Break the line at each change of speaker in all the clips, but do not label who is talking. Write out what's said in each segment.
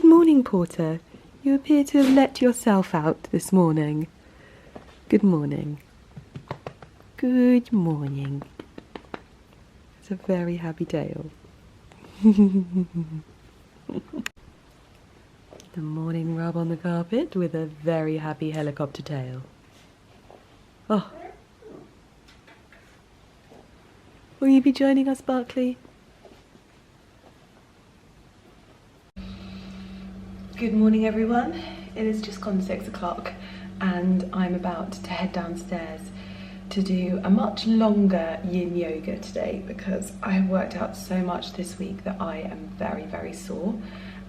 morning, Porter. You appear to have let yourself out this morning. Good morning. Good morning. It's a very happy tail. The morning rub on the carpet with a very happy helicopter tail. Oh. Will you be joining us, Barclay? Good morning, everyone. It has just gone 6 o'clock and I'm about to head downstairs to do a much longer yin yoga today because I have worked out so much this week that I am very sore,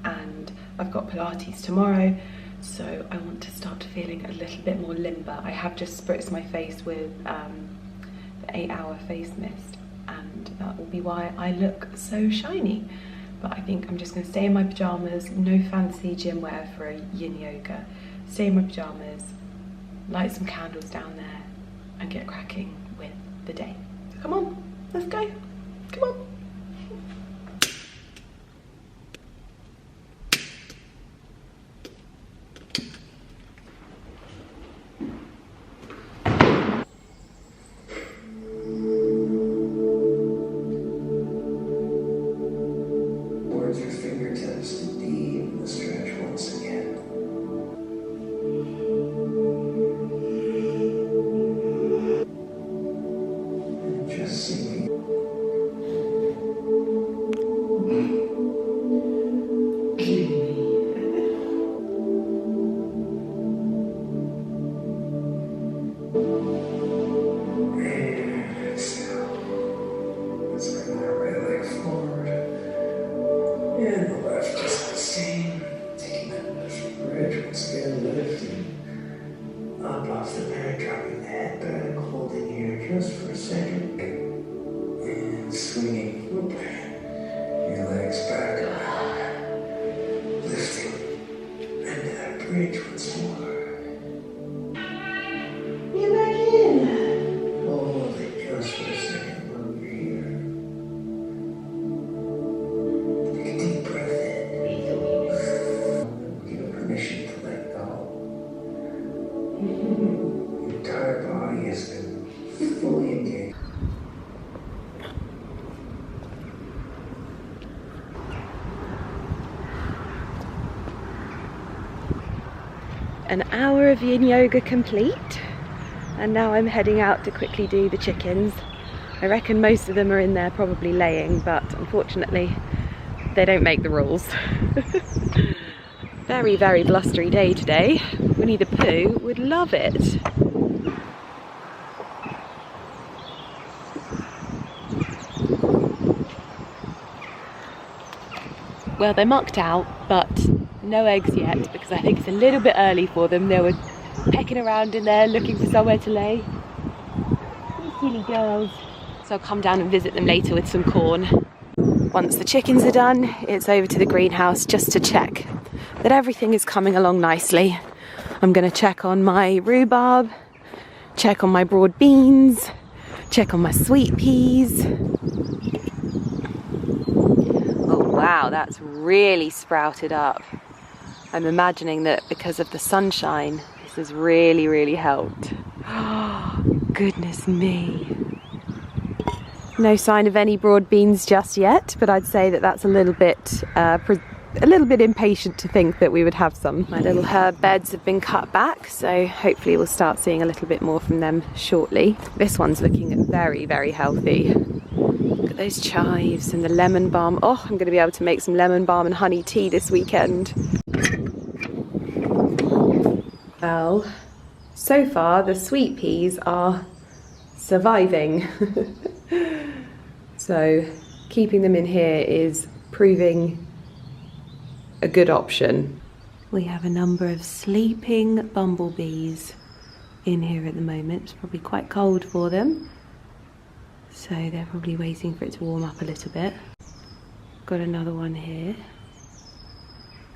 and I've got Pilates tomorrow, so I want to start feeling a little bit more limber. I have just spritzed my face with the 8-hour face mist, and that will be why I look so shiny. But I think I'm just going to stay in my pyjamas, no fancy gym wear for a yin yoga. Stay in my pyjamas, light some candles down there, and get cracking with the day. So come on, let's go. Come on. An hour of yin yoga complete, and now I'm heading out to quickly do the chickens. I reckon most of them are in there probably laying, but unfortunately they don't make the rules. Very blustery day today. Winnie the Pooh would love it. Well, they're mucked out, but no eggs yet because I think it's a little bit early for them. They were pecking around in there looking for somewhere to lay. Silly girls. So I'll come down and visit them later with some corn. Once the chickens are done, it's over to the greenhouse just to check that everything is coming along nicely. I'm going to check on my rhubarb, check on my broad beans, check on my sweet peas. Oh wow, that's really sprouted up. I'm imagining that because of the sunshine, this has really helped. Oh, goodness me. No sign of any broad beans just yet, but I'd say that that's a little bit impatient to think that we would have some. My little herb beds have been cut back, so hopefully we'll start seeing a little bit more from them shortly. This one's looking very healthy. Look at those chives and the lemon balm. Oh, I'm going to be able to make some lemon balm and honey tea this weekend. Well, so far the sweet peas are surviving. So keeping them in here is proving a good option. We have a number of sleeping bumblebees in here at the moment. It's probably quite cold for them, so they're probably waiting for it to warm up a little bit. Got another one here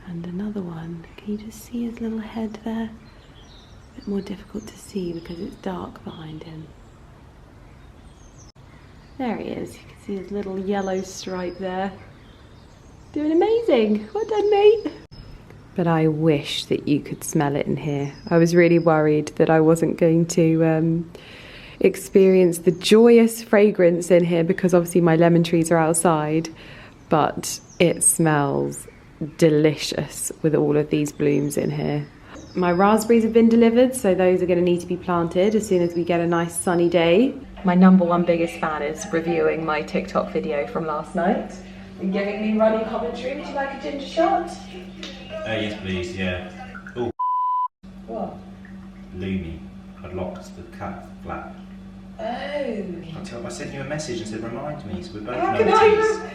and another one. Can you just see his little head there? A bit more difficult to see because it's dark behind him. There he is. You can see his little yellow stripe there. Doing amazing. Well done, mate. but I wish that you could smell it in here. I was really worried that I wasn't going to experience the joyous fragrance in here because obviously my lemon trees are outside, but it smells delicious with all of these blooms in here. My raspberries have been delivered, so those are going to need to be planted as soon as we get a nice sunny day. My #1 biggest fan is reviewing my TikTok video from last night and giving me running commentary. Would you like a ginger shot?
Yes please, yeah. Oh.
What?
Loomy. I'd locked the cat flap.
Oh.
I sent you a message and said remind me, so we're both
How can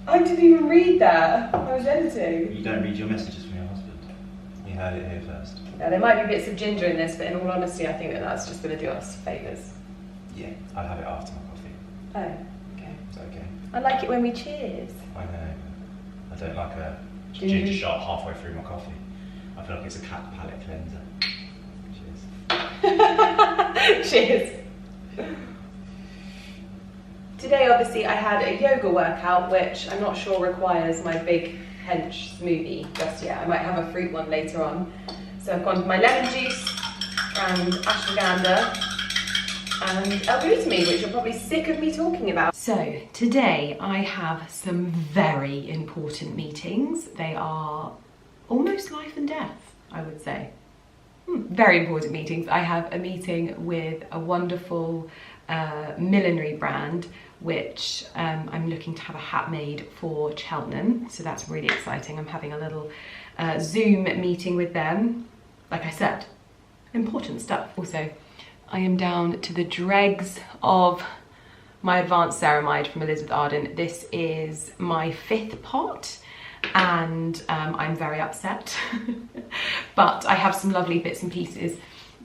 I didn't even read that. I was editing.
You don't read your messages from your husband. You heard it here first.
Now, there might be bits of ginger in this, but in all honesty, I think that that's just going to do us favours.
Yeah, I'll have it after my coffee.
Oh, okay.
It's okay.
I like it when we cheers.
I know. I don't like a ginger shot halfway through my coffee. I feel like it's a cat palate cleanser. Cheers.
Cheers. Today, obviously, I had a yoga workout, which I'm not sure requires my big hench smoothie just yet. I might have a fruit one later on. So I've gone for my lemon juice and ashwagandha and L-glutamine, which you're probably sick of me talking about. So today I have some very important meetings. They are almost life and death, I would say. Very important meetings. I have a meeting with a wonderful millinery brand, which I'm looking to have a hat made for Cheltenham. So that's really exciting. I'm having a little Zoom meeting with them. Like I said, important stuff. Also, I am down to the dregs of my advanced ceramide from Elizabeth Arden. This is my 5th pot and I'm very upset. But I have some lovely bits and pieces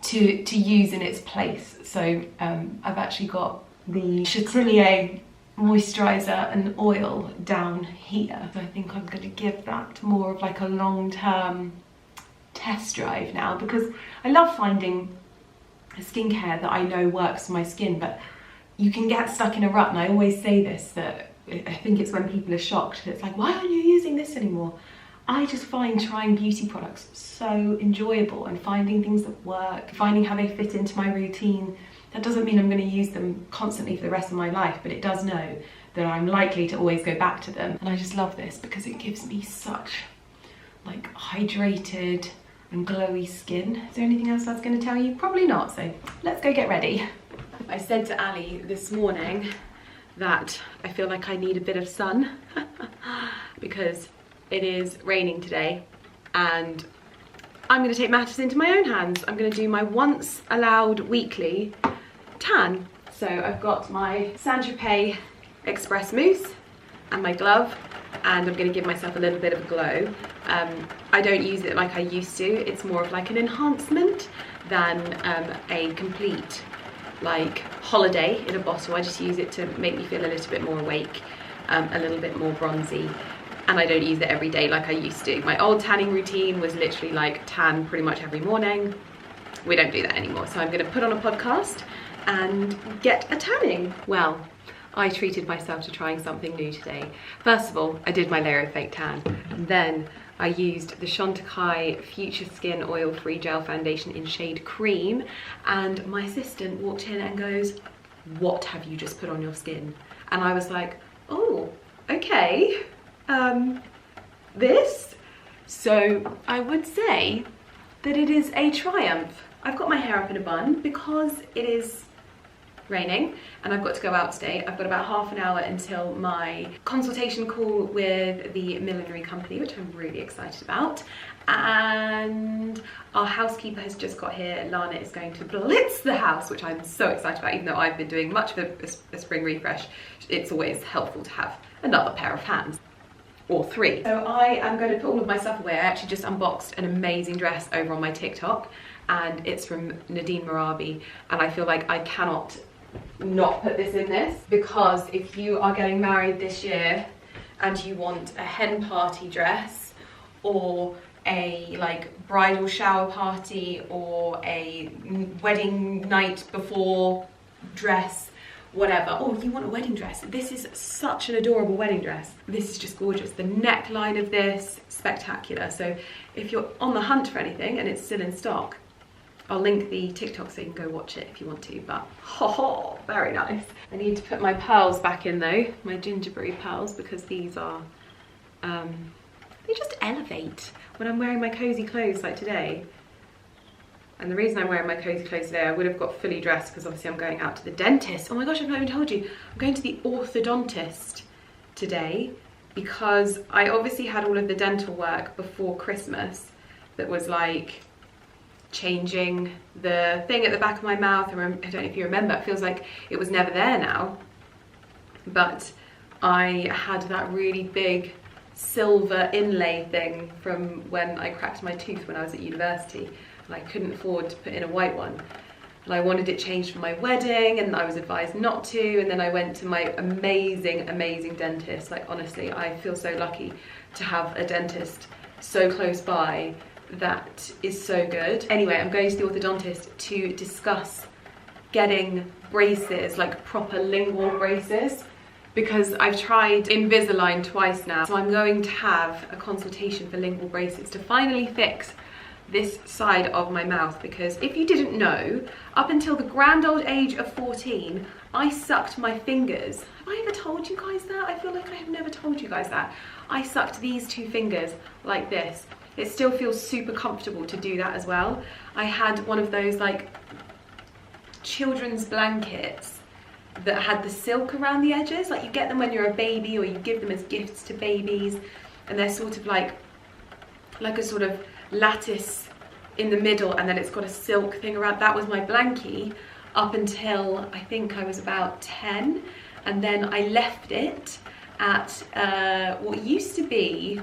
to use in its place. So I've actually got the Chatelier moisturiser and oil down here. So I think I'm going to give that more of like a long-term test drive now, because I love finding a skincare that I know works for my skin, but you can get stuck in a rut. And I always say this, that I think it's when people are shocked that it's like, why aren't you using this anymore? I just find trying beauty products so enjoyable and finding things that work, finding how they fit into my routine. That doesn't mean I'm going to use them constantly for the rest of my life, but it does know that I'm likely to always go back to them. And I just love this because it gives me such like hydrated and glowy skin. Is there anything else that's going to tell you? Probably not, so let's go get ready. I said to Ali this morning that I feel like I need a bit of sun because it is raining today and I'm going to take matters into my own hands. I'm going to do my once allowed weekly tan. So I've got my Saint-Tropez Express Mousse and my glove, and I'm going to give myself a little bit of a glow. I don't use it like I used to. It's more of like an enhancement than a complete like holiday in a bottle. I just use it to make me feel a little bit more awake, a little bit more bronzy, and I don't use it every day like I used to. My old tanning routine was literally like tan pretty much every morning. We don't do that anymore, so I'm going to put on a podcast and get a tanning. Well, I treated myself to trying something new today. First of all, I did my layer of fake tan, and then I used the Chantecaille Future Skin Oil-Free Gel Foundation in shade Cream, and my assistant walked in and goes, "What have you just put on your skin?" And I was like, "Oh, okay, this?" So I would say that it is a triumph. I've got my hair up in a bun because it is raining and I've got to go out today. I've got about half an hour until my consultation call with the millinery company, which I'm really excited about. And our housekeeper has just got here. Lana is going to blitz the house, which I'm so excited about. Even though I've been doing much of a spring refresh, it's always helpful to have another pair of hands. Or 3. So I am going to put all of my stuff away. I actually just unboxed an amazing dress over on my TikTok, and it's from Nadine Marabi, and I feel like I cannot not put this in this, because if you are getting married this year and you want a hen party dress or a like bridal shower party or a wedding night before dress whatever. Oh, you want a wedding dress? This is such an adorable wedding dress. This is just gorgeous. The neckline of this, spectacular. So if you're on the hunt for anything and it's still in stock, I'll link the TikTok so you can go watch it if you want to, but ho, very nice. I need to put my pearls back in though, my gingerbread pearls, because these are, they just elevate when I'm wearing my cozy clothes like today. And the reason I'm wearing my cozy clothes today, I would have got fully dressed because obviously I'm going out to the dentist. Oh my gosh, I've not even told you. I'm going to the orthodontist today because I obviously had all of the dental work before Christmas that was like changing the thing at the back of my mouth. I don't know if you remember, it feels like it was never there now. But I had that really big silver inlay thing from when I cracked my tooth when I was at university. And I couldn't afford to put in a white one. And I wanted it changed for my wedding and I was advised not to. And then I went to my amazing, amazing dentist. Like honestly, I feel so lucky to have a dentist so close by that is so good. Anyway, I'm going to the orthodontist to discuss getting braces, like proper lingual braces, because I've tried Invisalign twice now. So I'm going to have a consultation for lingual braces to finally fix this side of my mouth, because if you didn't know, up until the grand old age of 14, I sucked my fingers. Have I ever told you guys that? I feel like I have never told you guys that. I sucked these two fingers like this. It still feels super comfortable to do that as well. I had one of those like children's blankets that had the silk around the edges. Like you get them when you're a baby or you give them as gifts to babies, and they're sort of like a sort of lattice in the middle, and then it's got a silk thing around. That was my blankie up until I think I was about 10, and then I left it at what used to be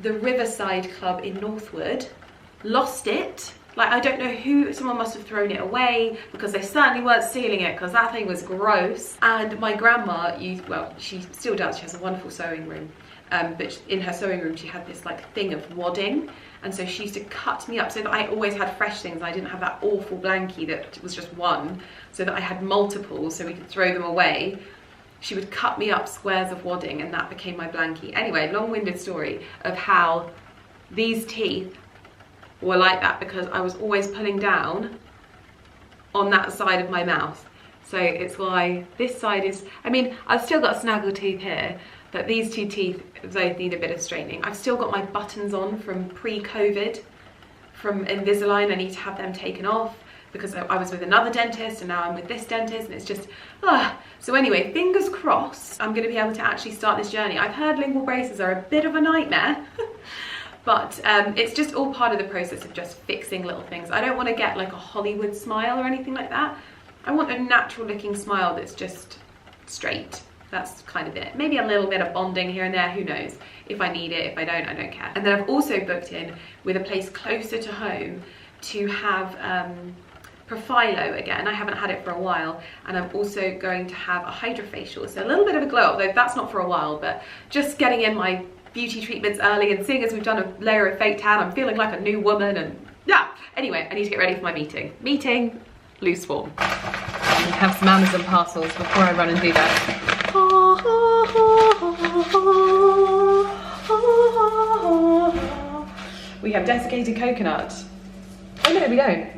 the Riverside Club in Northwood. Lost it. Like I don't know who, someone must have thrown it away, because they certainly weren't stealing it, because that thing was gross. And my grandma used, well, she still does, she has a wonderful sewing room, but in her sewing room she had this like thing of wadding, and so she used to cut me up so that I always had fresh things. I didn't have that awful blankie that was just one, so that I had multiples so we could throw them away. She would cut me up squares of wadding and that became my blankie. Anyway, long-winded story of how these teeth were like that because I was always pulling down on that side of my mouth. So it's why this side is, I mean, I've still got a snaggle tooth here, but these two teeth both need a bit of straightening. I've still got my buttons on from pre-COVID, from Invisalign. I need to have them taken off because I was with another dentist and now I'm with this dentist, and it's just, So anyway, fingers crossed, I'm gonna be able to actually start this journey. I've heard lingual braces are a bit of a nightmare, but it's just all part of the process of just fixing little things. I don't wanna get like a Hollywood smile or anything like that. I want a natural looking smile that's just straight. That's kind of it. Maybe a little bit of bonding here and there, who knows. If I need it, if I don't care. And then I've also booked in with a place closer to home to have Profilo again. I haven't had it for a while, and I'm also going to have a hydrofacial, so a little bit of a glow, although that's not for a while, but just getting in my beauty treatments early, and seeing as we've done a layer of fake tan, I'm feeling like a new woman, and yeah. Anyway, I need to get ready for my meeting, loose form. And have some Amazon parcels before I run and do that. We have desiccated coconut. Oh no, we don't.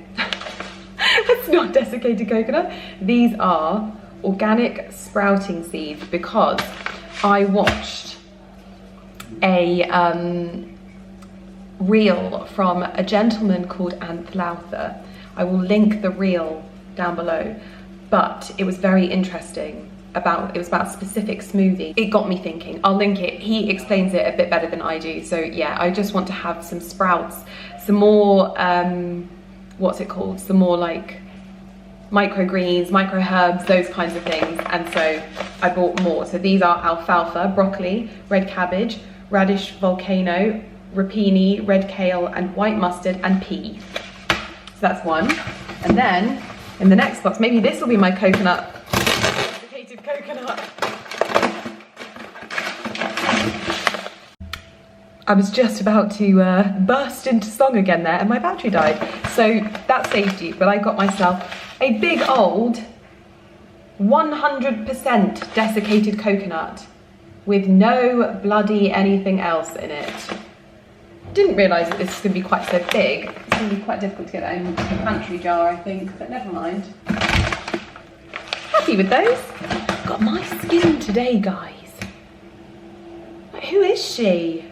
It's not desiccated coconut. These are organic sprouting seeds because I watched a reel from a gentleman called Anthlauther. I will link the reel down below, but it was very interesting. It was about a specific smoothie. It got me thinking. I'll link it. He explains it a bit better than I do. So yeah, I just want to have some sprouts, some more, what's it called? Some more like microgreens, micro herbs, those kinds of things. And so I bought more. So these are alfalfa, broccoli, red cabbage, radish volcano, rapini, red kale, and white mustard, and pea. So that's one. And then in the next box, maybe this will be my coconut. Coconut. I was just about to burst into song again there and my battery died. So that saved you, but I got myself a big old 100% desiccated coconut with no bloody anything else in it. Didn't realise that this is going to be quite so big. It's going to be quite difficult to get that in the pantry jar, I think, but never mind. Happy with those. Got my skin today, guys. Like, who is she?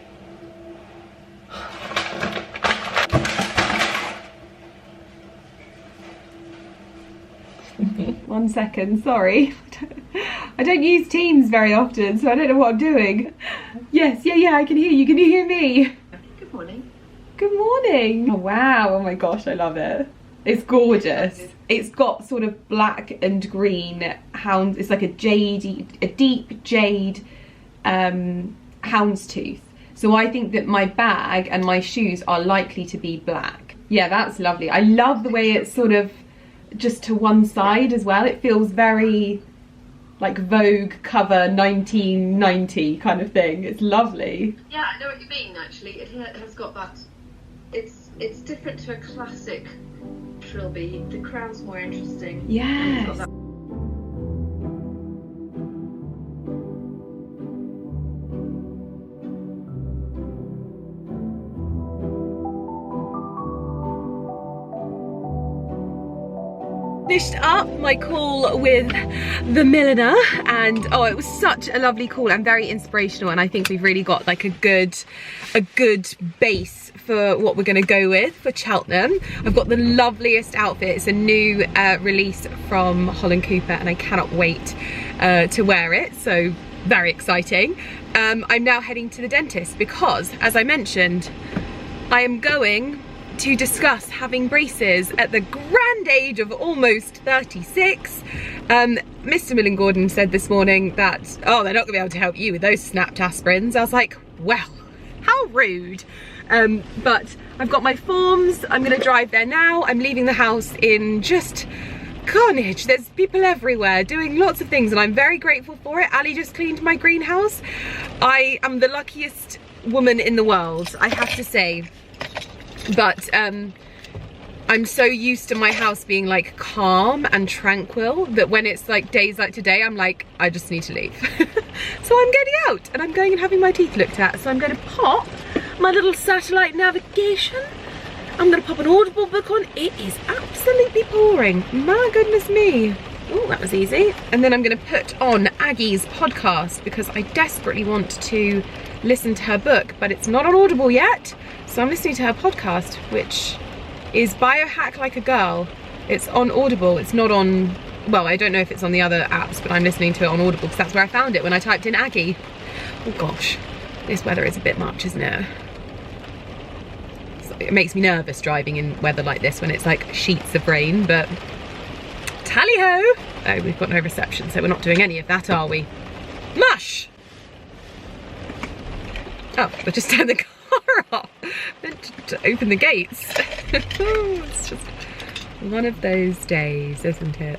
One second, sorry. I don't use Teams very often, so I don't know what I'm doing. Yes, yeah, I can hear you. Can you hear me?
Good morning.
Good morning. Oh, wow, oh my gosh, I love it. It's gorgeous. It's got sort of black and green hounds. It's like a deep jade houndstooth. So I think that my bag and my shoes are likely to be black. Yeah, that's lovely. I love the way it's sort of just to one side as well. It feels very like Vogue cover 1990 kind of thing. It's lovely.
Yeah, I know what you mean actually. It has got that, it's different to a classic trilby. The crown's more interesting.
Yes. Finished up my call with the milliner, and oh, it was such a lovely call and very inspirational, and I think we've really got like a good base for what we're going to go with for Cheltenham. I've got the loveliest outfit. It's a new release from Holland Cooper, and I cannot wait to wear it, so very exciting. I'm now heading to the dentist because, as I mentioned, I am going to discuss having braces at the grand age of almost 36. Mr. Millen Gordon said this morning that, oh, they're not gonna be able to help you with those snapped aspirins. I was like, well, how rude. But I've got my forms, I'm gonna drive there now. I'm leaving the house in just carnage. There's people everywhere doing lots of things, and I'm very grateful for it. Ali just cleaned my greenhouse. I am the luckiest woman in the world, I have to say. But I'm so used to my house being like calm and tranquil that when it's like days like today, I'm like, I just need to leave. So I'm getting out and I'm going and having my teeth looked at. So I'm going to pop my little satellite navigation. I'm going to pop an Audible book on. It is absolutely pouring. My goodness me. Oh, that was easy. And then I'm going to put on Aggie's podcast because I desperately want to listen to her book, but it's not on Audible yet. So I'm listening to her podcast, which is Biohack Like a Girl. It's on Audible. It's not on, well, I don't know if it's on the other apps, but I'm listening to it on Audible because that's where I found it when I typed in Aggie. Oh gosh, this weather is a bit much, isn't it? It makes me nervous driving in weather like this when it's like sheets of rain, but tally-ho! Oh, we've got no reception, so we're not doing any of that, are we? Mush! Oh, we'll just turn the car off. Meant to open the gates. It's just one of those days, isn't it?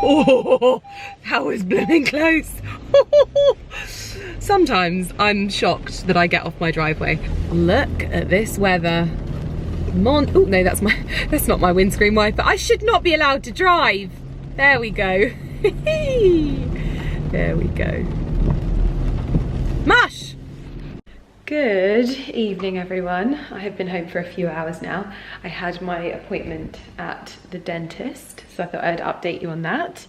Oh, that was blooming close. Sometimes I'm shocked that I get off my driveway. Look at this weather. Oh no, that's not my windscreen wiper. I should not be allowed to drive. There we go. There we go. Mush! Good evening, everyone. I have been home for a few hours now. I had my appointment at the dentist, so I thought I'd update you on that.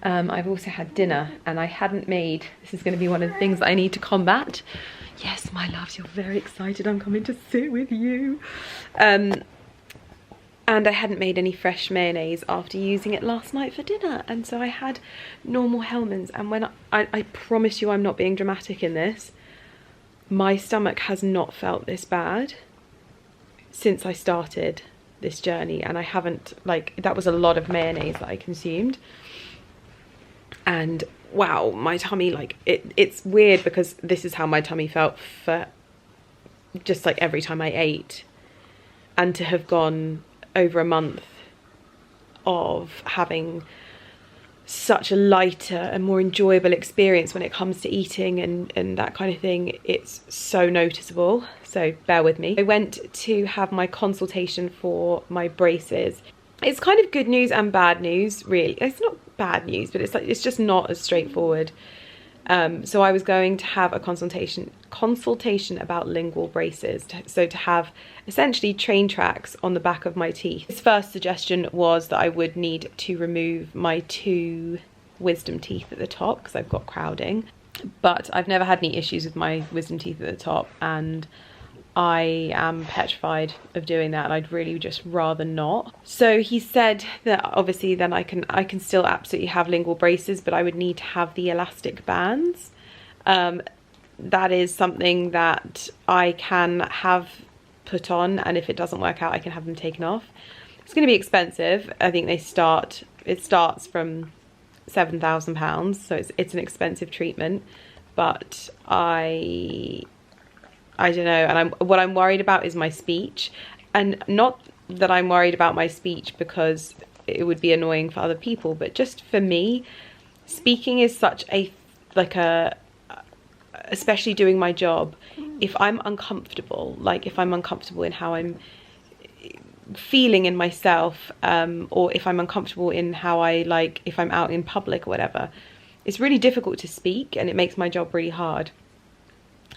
I've also had dinner, and I hadn't made, this is going to be one of the things that I need to combat. Yes, my loves, you're very excited. I'm coming to sit with you. And I hadn't made any fresh mayonnaise after using it last night for dinner, and so I had normal Hellmann's, and when I promise you I'm not being dramatic in this, my stomach has not felt this bad since I started this journey, and I haven't, like, that was a lot of mayonnaise that I consumed, and wow, my tummy, like, it's weird because this is how my tummy felt for just like every time I ate, and to have gone over a month of having such a lighter and more enjoyable experience when it comes to eating and that kind of thing. It's so noticeable, so bear with me. I went to have my consultation for my braces. It's kind of good news and bad news, really. It's not bad news, but it's just not as straightforward. So I was going to have a consultation about lingual braces, so to have essentially train tracks on the back of my teeth. His first suggestion was that I would need to remove my 2 wisdom teeth at the top because I've got crowding, but I've never had any issues with my wisdom teeth at the top, and I am petrified of doing that, and I'd really just rather not. So he said that obviously then I can still absolutely have lingual braces, but I would need to have the elastic bands. That is something that I can have put on, and if it doesn't work out I can have them taken off. It's going to be expensive. I think it starts from £7,000, so it's an expensive treatment, but I don't know, and what I'm worried about is my speech. And not that I'm worried about my speech because it would be annoying for other people, but just for me, speaking is such especially doing my job, if I'm uncomfortable, like if I'm uncomfortable in how I'm feeling in myself, or if I'm uncomfortable in how if I'm out in public or whatever, it's really difficult to speak, and it makes my job really hard.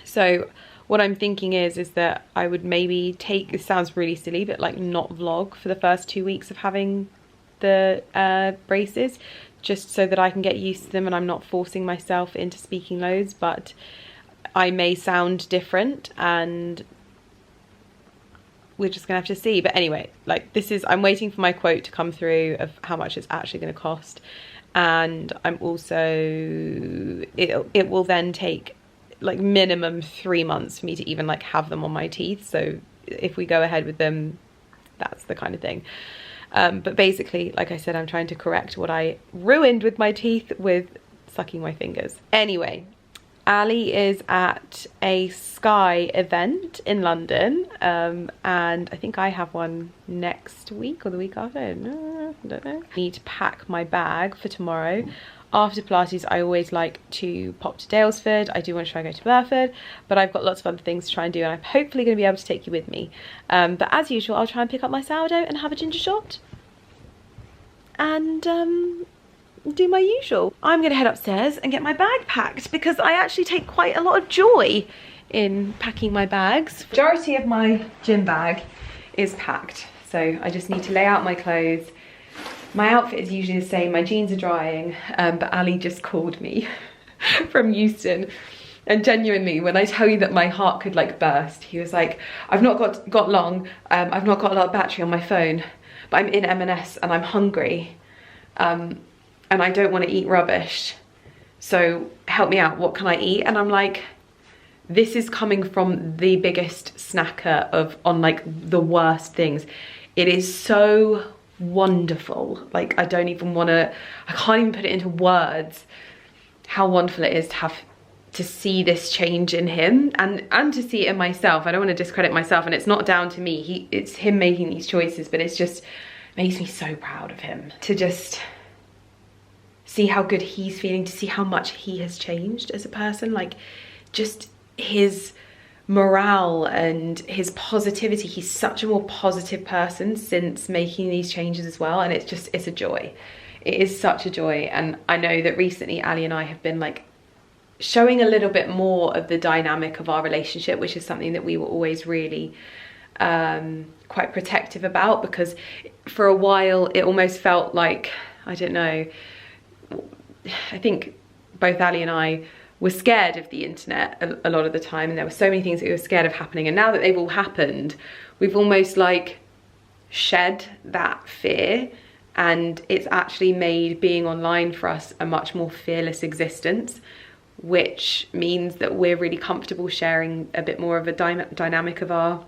So what I'm thinking is that I would maybe take, it sounds really silly, but like not vlog for the first 2 weeks of having the braces, just so that I can get used to them and I'm not forcing myself into speaking loads. But I may sound different, and we're just gonna have to see. But anyway, like I'm waiting for my quote to come through of how much it's actually going to cost, and I'm also, it will then take like minimum 3 months for me to even like have them on my teeth. So if we go ahead with them, that's the kind of thing. But basically, like I said, I'm trying to correct what I ruined with my teeth with sucking my fingers. Anyway, Ali is at a Sky event in London, and I think I have one next week or the week after. I don't know. I need to pack my bag for tomorrow. After Pilates, I always like to pop to Dalesford. I do want to try and go to Burford, but I've got lots of other things to try and do, and I'm hopefully going to be able to take you with me. But as usual, I'll try and pick up my sourdough and have a ginger shot and do my usual. I'm going to head upstairs and get my bag packed, because I actually take quite a lot of joy in packing my bags. The majority of my gym bag is packed, so I just need to lay out my clothes. My outfit is usually the same, my jeans are drying, but Ali just called me from Euston, and genuinely, when I tell you that my heart could like burst, he was like, I've not got long, I've not got a lot of battery on my phone, but I'm in M&S and I'm hungry, and I don't want to eat rubbish, so help me out, what can I eat? And I'm like, this is coming from the biggest snacker on like the worst things. It is so wonderful, like I can't even put it into words how wonderful it is to see this change in him, and to see it in myself. I don't want to discredit myself, and it's not down to me, it's him making these choices, but it's just makes me so proud of him to just see how good he's feeling, to see how much he has changed as a person, like just his morale and his positivity. He's such a more positive person since making these changes as well, and it's a joy. It is such a joy. And I know that recently Ali and I have been like showing a little bit more of the dynamic of our relationship, which is something that we were always really quite protective about, because for a while it almost felt like, I don't know, I think both Ali and I were scared of the internet a lot of the time, and there were so many things that we were scared of happening, and now that they've all happened, we've almost like shed that fear, and it's actually made being online for us a much more fearless existence, which means that we're really comfortable sharing a bit more of a dynamic of our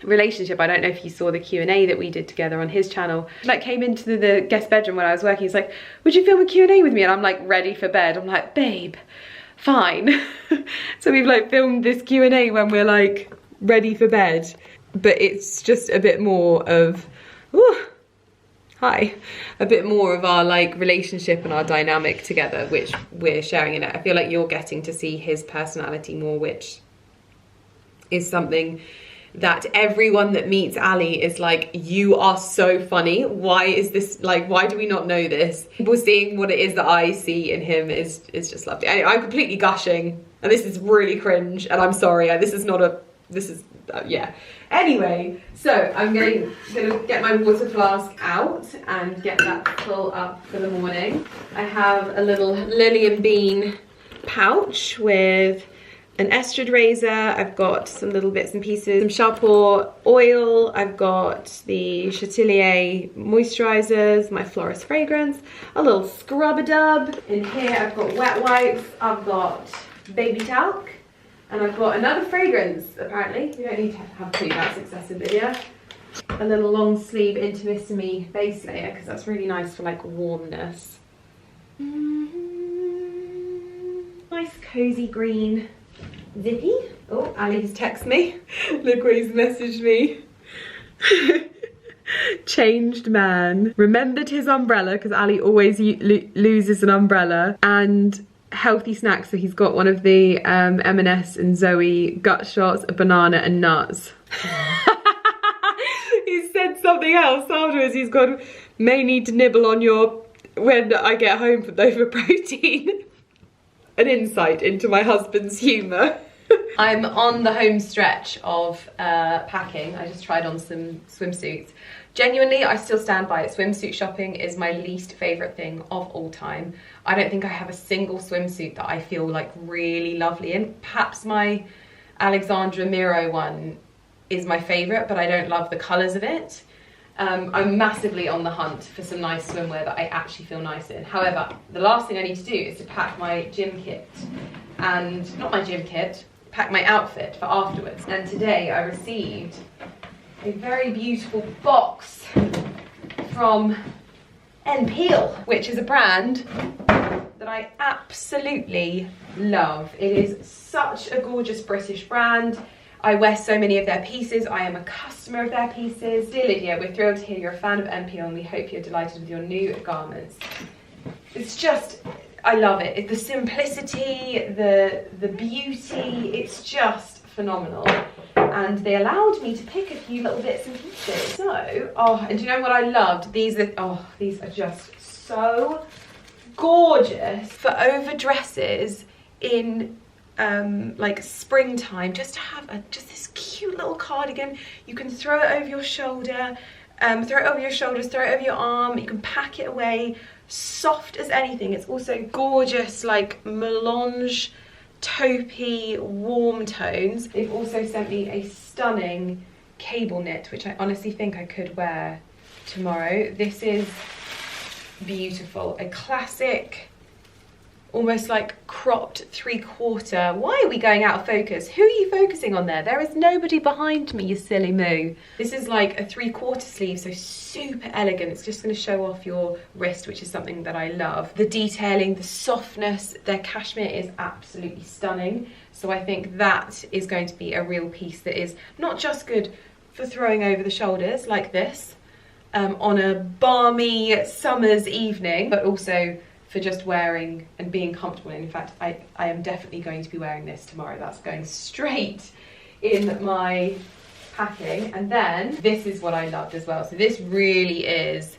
relationship. I don't know if you saw the Q&A that we did together on his channel. Like came into the guest bedroom when I was working, he's like, would you film a Q&A with me? And I'm like ready for bed. I'm like, babe, fine. So we've like filmed this Q&A when we're like ready for bed, but it's just a bit more of, ooh, hi, a bit more of our like relationship and our dynamic together, which we're sharing in it. I feel like you're getting to see his personality more, which is something that everyone that meets Ali is like, you are so funny. Why is this, like, why do we not know this? People seeing what it is that I see in him is just lovely. I'm completely gushing, and this is really cringe, and I'm sorry. Yeah. Anyway, so I'm gonna get my water flask out and get that full up for the morning. I have a little Lily and Bean pouch with an Estrade razor. I've got some little bits and pieces, some Sharpore oil. I've got the Chatelier moisturizers, my Florist fragrance, a little scrub-a-dub. In here I've got wet wipes, I've got baby talc, and I've got another fragrance, apparently. You don't need to have two, that's excessive, Lydia. A little long sleeve Intimissimi base layer, because that's really nice for like warmness. Nice cozy green zippy. Oh, Ali has texted me. Look what he's messaged me. Changed man. Remembered his umbrella, because Ali always loses an umbrella. And healthy snacks, so he's got one of the M&S and Zoe gut shots, a banana and nuts. He said something else afterwards. He's gone, may need to nibble on your when I get home for protein. An insight into my husband's humour. I'm on the home stretch of packing. I just tried on some swimsuits. Genuinely, I still stand by it. Swimsuit shopping is my least favourite thing of all time. I don't think I have a single swimsuit that I feel like really lovely in. Perhaps my Alexandra Miro one is my favourite, but I don't love the colours of it. I'm massively on the hunt for some nice swimwear that I actually feel nice in. However, the last thing I need to do is to pack my gym kit, and not my gym kit, pack my outfit for afterwards. And today I received a very beautiful box from Peel, which is a brand that I absolutely love. It is such a gorgeous British brand. I wear so many of their pieces. I am a customer of their pieces. Dear Lydia, we're thrilled to hear you're a fan of MPL, and we hope you're delighted with your new garments. It's just, I love it. It's the simplicity, the beauty, it's just phenomenal. And they allowed me to pick a few little bits and pieces. So, oh, and do you know what I loved? These are just so gorgeous for overdresses in like springtime, just to have just this cute little cardigan. You can throw it over your shoulder, throw it over your shoulders, throw it over your arm. You can pack it away, soft as anything. It's also gorgeous, like melange, taupey, warm tones. They've also sent me a stunning cable knit, which I honestly think I could wear tomorrow. This is beautiful, a classic, almost like cropped 3/4. Why are we going out of focus? Who are you focusing on there? There is nobody behind me, you silly moo. This is like a 3/4 sleeve, so super elegant. It's just going to show off your wrist, which is something that I love. The detailing, the softness, their cashmere is absolutely stunning. So I think that is going to be a real piece that is not just good for throwing over the shoulders like this on a balmy summer's evening, but also for just wearing and being comfortable. And in fact, I am definitely going to be wearing this tomorrow. That's going straight in my packing. And then this is what I loved as well. So this really is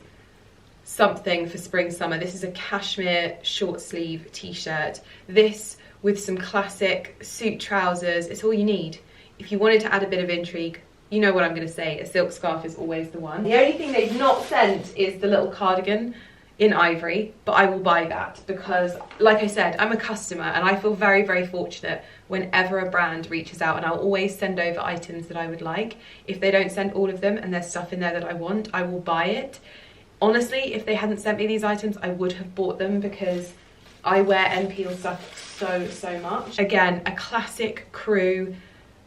something for spring, summer. This is a cashmere short sleeve t-shirt. This with some classic suit trousers. It's all you need. If you wanted to add a bit of intrigue, you know what I'm gonna say, a silk scarf is always the one. The only thing they've not sent is the little cardigan in ivory, but I will buy that because, like I said, I'm a customer and I feel very, very fortunate whenever a brand reaches out, and I'll always send over items that I would like. If they don't send all of them and there's stuff in there that I want, I will buy it. Honestly, if they hadn't sent me these items, I would have bought them because I wear NPL stuff so much. Again, a classic crew.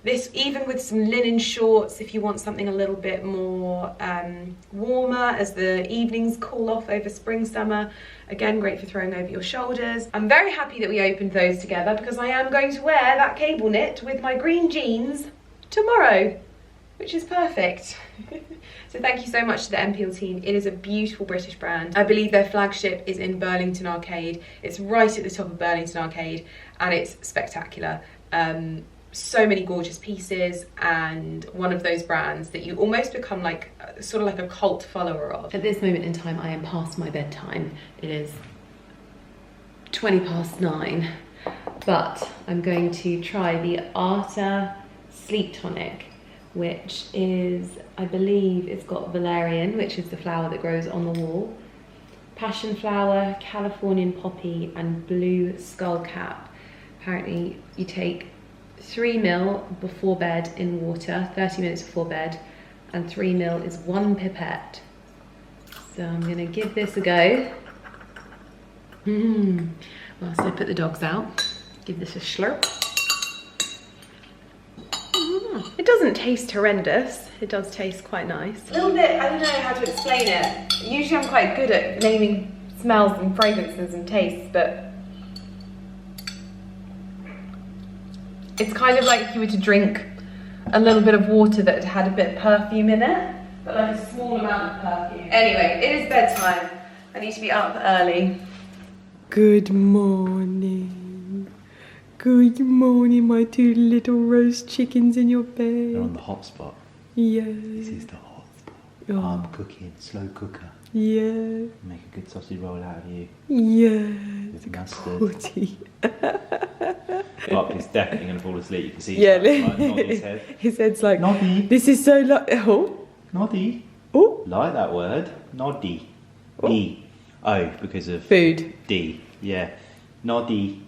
This, even with some linen shorts, if you want something a little bit more warmer as the evenings cool off over spring, summer. Again, great for throwing over your shoulders. I'm very happy that we opened those together because I am going to wear that cable knit with my green jeans tomorrow. which is perfect. So thank you so much to the MPL team. It is a beautiful British brand. I believe their flagship is in Burlington Arcade. It's right at the top of Burlington Arcade, and it's spectacular. So many gorgeous pieces, and one of those brands that you almost become like sort of like a cult follower of. At this moment in time, I am past my bedtime. It is 9:20, but I'm going to try the Arta Sleep Tonic, which is, I believe it's got valerian, which is the flower that grows on the wall, passion flower, Californian poppy, and blue skullcap. Apparently you take 3 ml before bed in water, 30 minutes before bed, and 3 ml is 1 pipette. So I'm gonna give this a go. Whilst I put the dogs out, give this a slurp. It doesn't taste horrendous. It does taste quite nice. A little bit, I don't know how to explain it. Usually I'm quite good at naming smells and fragrances and tastes, but it's kind of like if you were to drink a little bit of water that had a bit of perfume in it, but like a small amount of perfume. Anyway, it is bedtime. I need to be up early. Good morning. Good morning, my 2 little roast chickens in your bed.
They're on the hot spot.
Yes.
This is the hot spot.
Oh.
I'm cooking, slow cooker.
Yeah.
Make a good sausage roll out of you.
Yeah.
With mustard.
Potty.
Bob is definitely going to fall asleep. You can see
Yeah,
he's like nodding his head.
His head's like,
Noddy.
This is so like, oh.
Noddy.
Oh.
Like that word. Noddy.
Oh.
D. Oh, because of
Food.
D. Yeah. Noddy.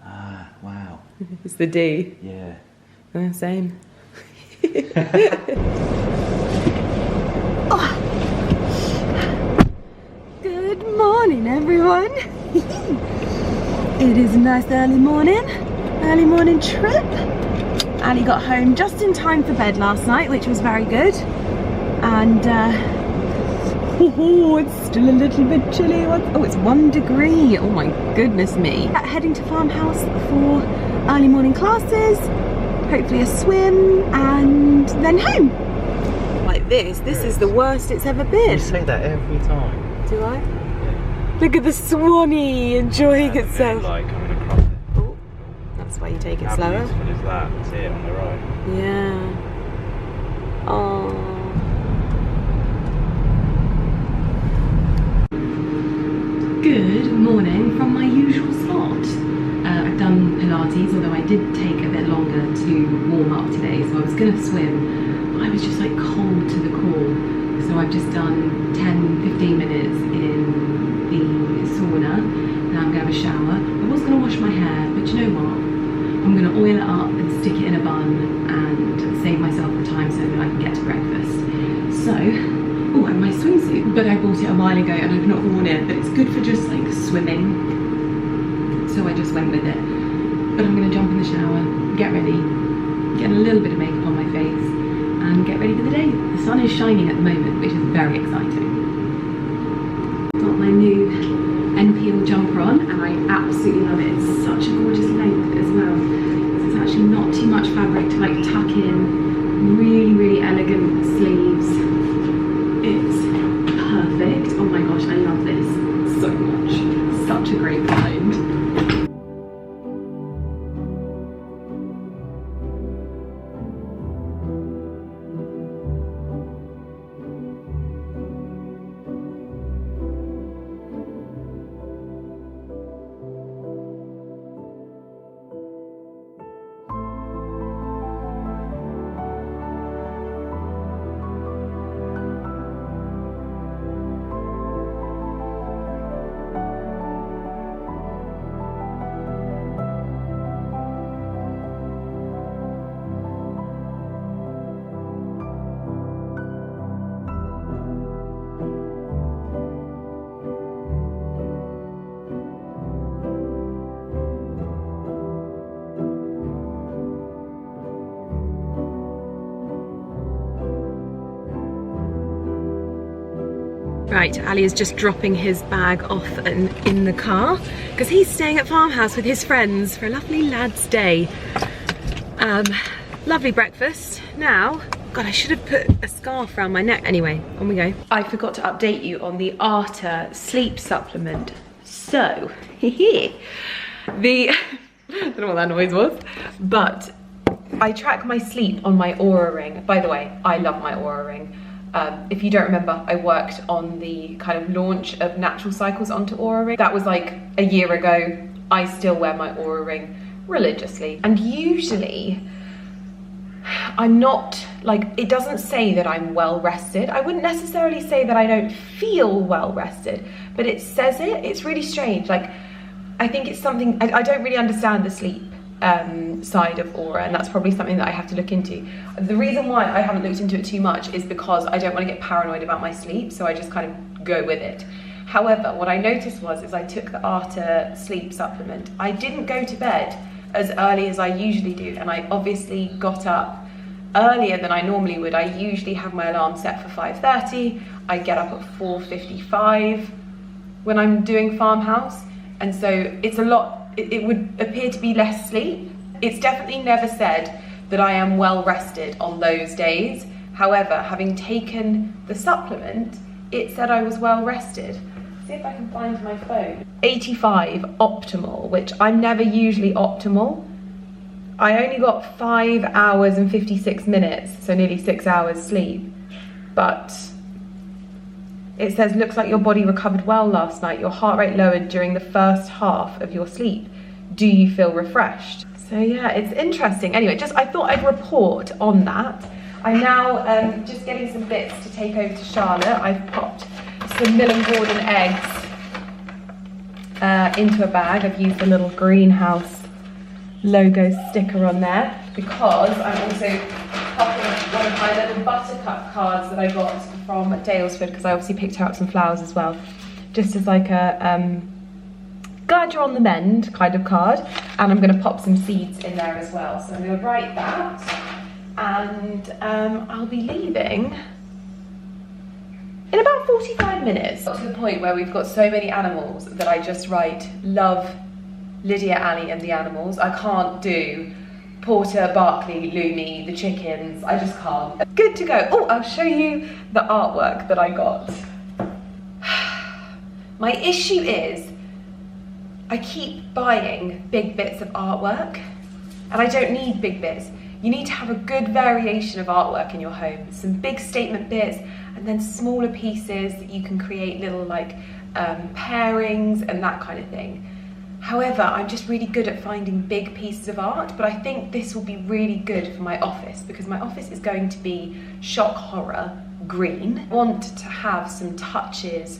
Ah, wow.
It's the D.
Yeah.
Same. Good morning, everyone. It is a nice early morning trip. Ali got home just in time for bed last night, which was very good. And it's still a little bit chilly. Oh, it's 1 degree. Oh my goodness me. Heading to farmhouse for early morning classes, hopefully a swim, and then home. Like this is the worst it's ever been.
You say that every time.
Do I? Look at the Swanee enjoying itself.
Like coming across it.
Oh, that's why you take it
How
slower.
beautiful is that? See it on the right.
Yeah. Oh. Good morning from my usual spot. I've done Pilates, although I did take a bit longer to warm up today, so I was going to swim, but I was just like cold to the core. So I've just done 10-15 minutes in the sauna. Now I'm going to have a shower. I was going to wash my hair, but you know what? I'm going to oil it up and stick it in a bun and save myself the time so that I can get to breakfast. So, oh, and my swimsuit, but I bought it a while ago and I've not worn it, but it's good for just like swimming. So I just went with it. But I'm going to jump in the shower, get ready, get a little bit of makeup on my face, and get ready for the day. The sun is shining at the moment, which is very exciting. Got my new NPL jumper on, and I absolutely love it. It's such a gorgeous length as well. It's actually not too much fabric to like tuck in. Really, really elegant sleeves. It's perfect. Oh my gosh, I love this so much. Such a great find. Right, Ali is just dropping his bag off in the car because he's staying at Farmhouse with his friends for a lovely lads' day. Lovely breakfast. Now God, I should have put a scarf around my neck. Anyway, on we go. I forgot to update you on the Arta sleep supplement. So, I don't know what that noise was, but I track my sleep on my Aura ring. By the way, I love my Aura ring. If you don't remember, I worked on the kind of launch of Natural Cycles onto Aura ring. That was like a year ago. I still wear my Aura ring religiously. And usually, I'm not, like, it doesn't say that I'm well rested. I wouldn't necessarily say that I don't feel well rested, but it says it. It's really strange. Like, I think it's something, I don't really understand the sleep side of Aura, and that's probably something that I have to look into. The reason why I haven't looked into it too much is because I don't want to get paranoid about my sleep, so I just kind of go with it. However, what I noticed is I took the Arta sleep supplement. I didn't go to bed as early as I usually do, and I obviously got up earlier than I normally would. I usually have my alarm set for 5:30. I get up at 4:55 when I'm doing Farmhouse, and so it's a lot. It would appear to be less sleep. It's definitely never said that I am well rested on those days. However, having taken the supplement, it said I was well rested. See if I can find my phone. 85 optimal, which I'm never usually optimal. I only got 5 hours and 56 minutes, so nearly 6 hours sleep. But it says, looks like your body recovered well last night. Your heart rate lowered during the first half of your sleep. Do you feel refreshed? So yeah, it's interesting. Anyway, I thought I'd report on that. I'm now just getting some bits to take over to Charlotte. I've popped some Millen Gordon eggs into a bag. I've used the little greenhouse logo sticker on there because I'm also popping one of my little buttercup cards that I got from Dalesford, because I obviously picked her up some flowers as well, just as like a glad you're on the mend kind of card. And I'm going to pop some seeds in there as well. So I'm going to write that, and I'll be leaving in about 45 minutes. Got to the point where we've got so many animals that I just write, love Lydia, Ali and the animals. I can't do Porter, Barkley, Lumi, the chickens. I just can't. Good to go. Oh, I'll show you the artwork that I got. My issue is I keep buying big bits of artwork, and I don't need big bits. You need to have a good variation of artwork in your home. Some big statement bits, and then smaller pieces that you can create little like pairings and that kind of thing. However, I'm just really good at finding big pieces of art, but I think this will be really good for my office, because my office is going to be shock horror green. I want to have some touches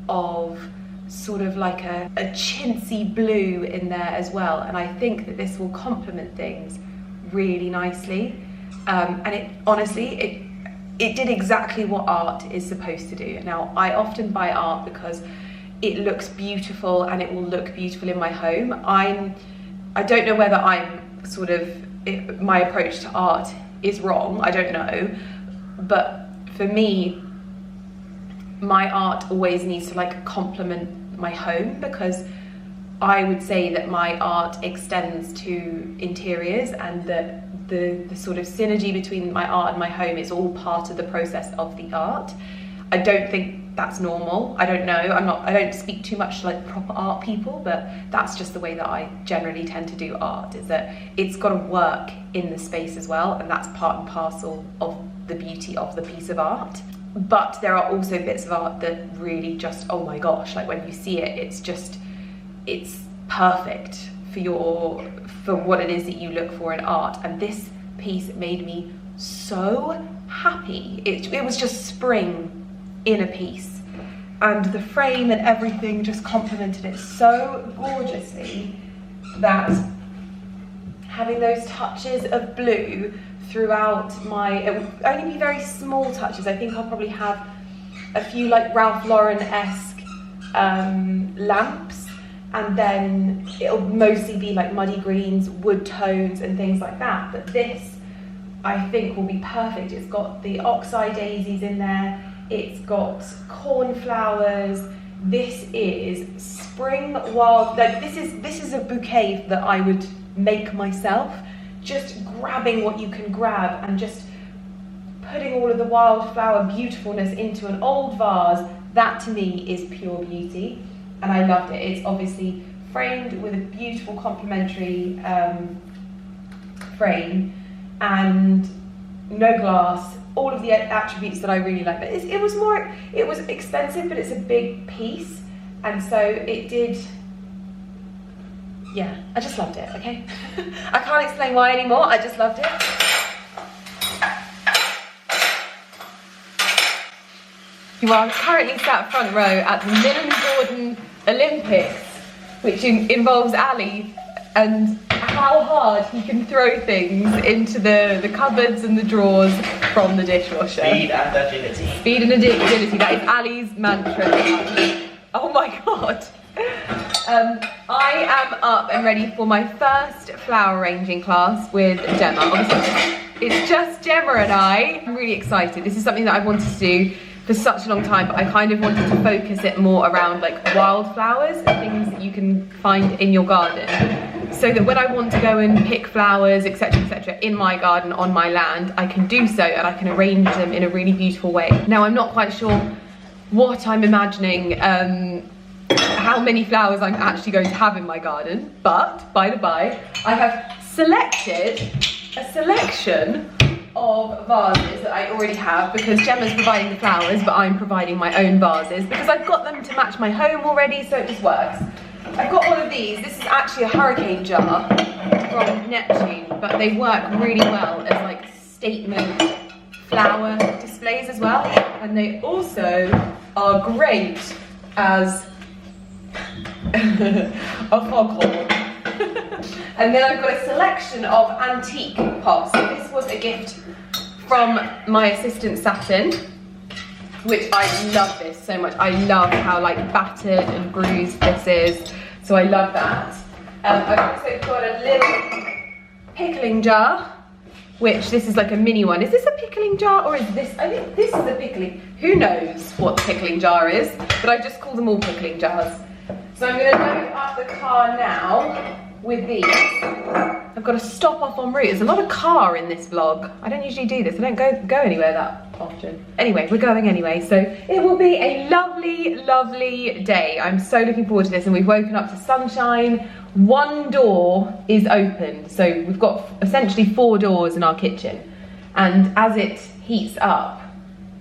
of sort of like a chintzy blue in there as well, and I think that this will complement things really nicely. And it honestly, it did exactly what art is supposed to do. Now, I often buy art because it looks beautiful and it will look beautiful in my home. I don't know whether I'm sort of, if my approach to art is wrong, I don't know, but for me, my art always needs to like complement my home, because I would say that my art extends to interiors, and that the sort of synergy between my art and my home is all part of the process of the art. I don't think that's normal. I don't know. I don't speak too much to like proper art people, but that's just the way that I generally tend to do art, is that it's got to work in the space as well, and that's part and parcel of the beauty of the piece of art. But there are also bits of art that really just, oh my gosh, like when you see it, it's perfect for what it is that you look for in art. And this piece made me so happy. It was just spring in a piece, and the frame and everything just complemented it so gorgeously that having those touches of blue throughout it would only be very small touches. I think I'll probably have a few like Ralph Lauren-esque lamps, and then it'll mostly be like muddy greens, wood tones and things like that. But this, I think, will be perfect. It's got the oxeye daisies in there, it's got cornflowers. This is spring wild, like this is a bouquet that I would make myself, just grabbing what you can grab and just putting all of the wildflower beautifulness into an old vase, that to me is pure beauty, and I loved it. It's obviously framed with a beautiful complementary frame and no glass, all of the attributes that I really like. But it was expensive, but it's a big piece, and so it did, yeah, I just loved it, okay? I can't explain why anymore, I just loved it. You are currently sat front row at the Millen Gordon Olympics, which involves Ali and how hard he can throw things into the cupboards and the drawers from the dishwasher.
Speed and agility.
Speed and agility, that is Ali's mantra. Oh my god. I am up and ready for my first flower arranging class with Gemma. Obviously, it's just Gemma and I. I'm really excited. This is something that I've wanted to do for such a long time, but I kind of wanted to focus it more around like wildflowers and things that you can find in your garden, so that when I want to go and pick flowers, etc., in my garden, on my land, I can do so and I can arrange them in a really beautiful way. Now, I'm not quite sure what I'm imagining, how many flowers I'm actually going to have in my garden, but by the by, I have selected a selection of vases that I already have, because Gemma's providing the flowers, but I'm providing my own vases because I've got them to match my home already, so it just works. I've got one of these. This is actually a hurricane jar from Neptune, but they work really well as like statement flower displays as well, and they also are great as a foghorn. And then I've got a selection of antique pots. So this was a gift from my assistant Satin, which I love this so much. I love how like battered and bruised this is, so I love that. I've also got a little pickling jar, which this is like a mini one. Is this a pickling jar or is this, I think this is a pickling, who knows what the pickling jar is, but I just call them all pickling jars. So I'm going to load up the car now with these. I've got to stop off en route. There's a lot of car in this vlog. I don't usually do this. I don't go anywhere that often. Anyway, we're going anyway, so it will be a lovely, lovely day. I'm so looking forward to this, and we've woken up to sunshine. One door is open, so we've got essentially 4 doors in our kitchen, and as it heats up,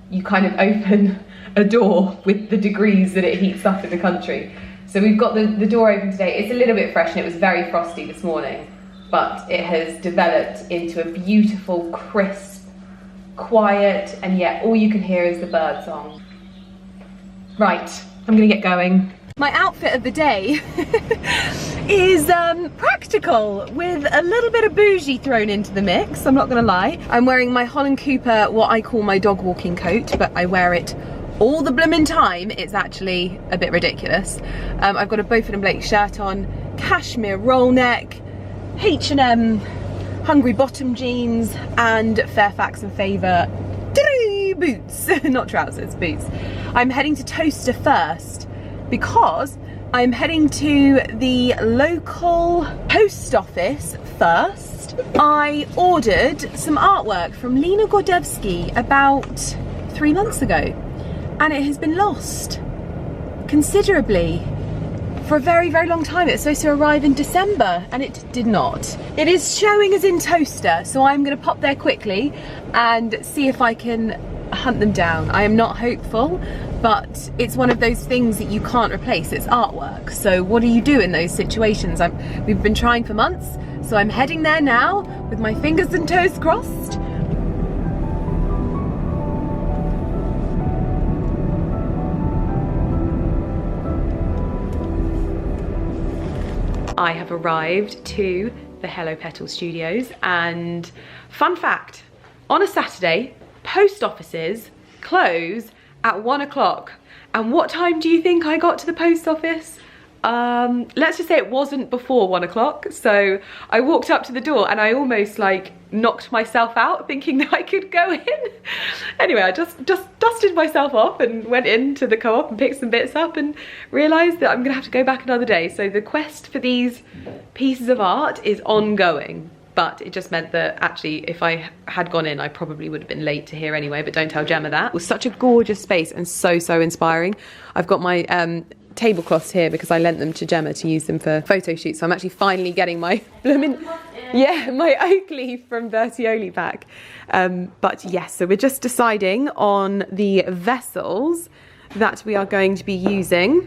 you kind of open a door with the degrees that it heats up in the country. So we've got the door open today. It's a little bit fresh and it was very frosty this morning, but it has developed into a beautiful, crisp, quiet, and yet all you can hear is the bird song. Right, I'm gonna get going. My outfit of the day is practical with a little bit of bougie thrown into the mix, I'm not gonna lie. I'm wearing my Holland Cooper, what I call my dog walking coat, but I wear it all the blooming time. It's actually a bit ridiculous. I've got a Beaufort and Blake shirt on, cashmere roll neck, H&M Hungry bottom jeans, and Fairfax and Favour boots, not trousers, boots. I'm heading to TOWCESTER first because I'm heading to the local post office first. I ordered some artwork from Lena Gordevsky about 3 months ago, and it has been lost considerably for a very, very long time. It's supposed to arrive in December and it did not. It is showing as in TOWCESTER, so I'm gonna pop there quickly and see if I can hunt them down. I am not hopeful, but it's one of those things that you can't replace. It's artwork, so what do you do in those situations? We've been trying for months, so I'm heading there now with my fingers and toes crossed. I have arrived to the Hello Petal Studios, and fun fact, on a Saturday, post offices close at 1 o'clock. And what time do you think I got to the post office? Let's just say it wasn't before 1 o'clock. So I walked up to the door and I almost like knocked myself out thinking that I could go in. Anyway, I just dusted myself off and went into the co-op and picked some bits up and realised that I'm gonna have to go back another day. So the quest for these pieces of art is ongoing. but it just meant that actually if I had gone in, I probably would have been late to here anyway, but don't tell Gemma that. It was such a gorgeous space and so inspiring. I've got my tablecloths here because I lent them to Gemma to use them for photo shoots, so I'm actually finally getting my blooming, my oak leaf from Bertioli back. But yes, so we're just deciding on the vessels that we are going to be using.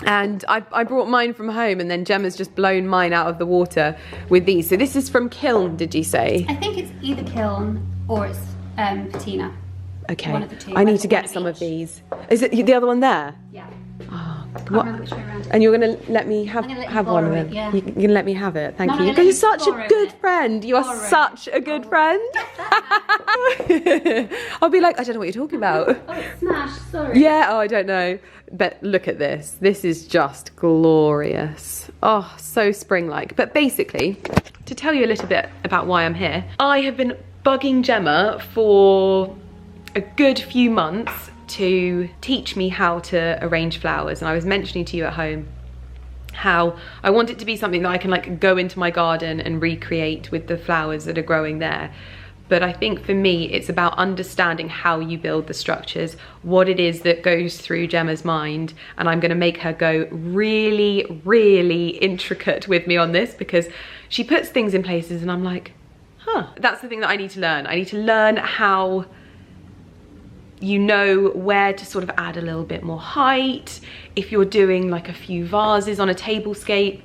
And I brought mine from home, and then Gemma's just blown mine out of the water with these. So this is from Kiln, did you say?
I think it's either Kiln or it's Patina.
Okay.
One of the two.
I need to get some of these. Is it the other one there?
Yeah.
Oh,
I can't remember which way around.
And you're going to let me have
I'm gonna let you
one of
borrow
them?
it, yeah.
You're going to let me have it? Thank
No,
you.
I'm gonna
You're
let you
such a
borrow
good
it.
friend. You are
Borrow it.
such a good friend. I'll be like, I don't know what you're talking about.
Oh, it's smashed, sorry.
Yeah, oh, I don't know. But look at this. This is just glorious. Oh, so spring-like. But basically, to tell you a little bit about why I'm here, I have been bugging Gemma for a good few months to teach me how to arrange flowers. And I was mentioning to you at home how I want it to be something that I can like go into my garden and recreate with the flowers that are growing there. But I think for me, it's about understanding how you build the structures, what it is that goes through Gemma's mind. And I'm gonna make her go really, really intricate with me on this, because she puts things in places and I'm like, huh. That's the thing that I need to learn. I need to learn how you know where to sort of add a little bit more height. If you're doing like a few vases on a tablescape,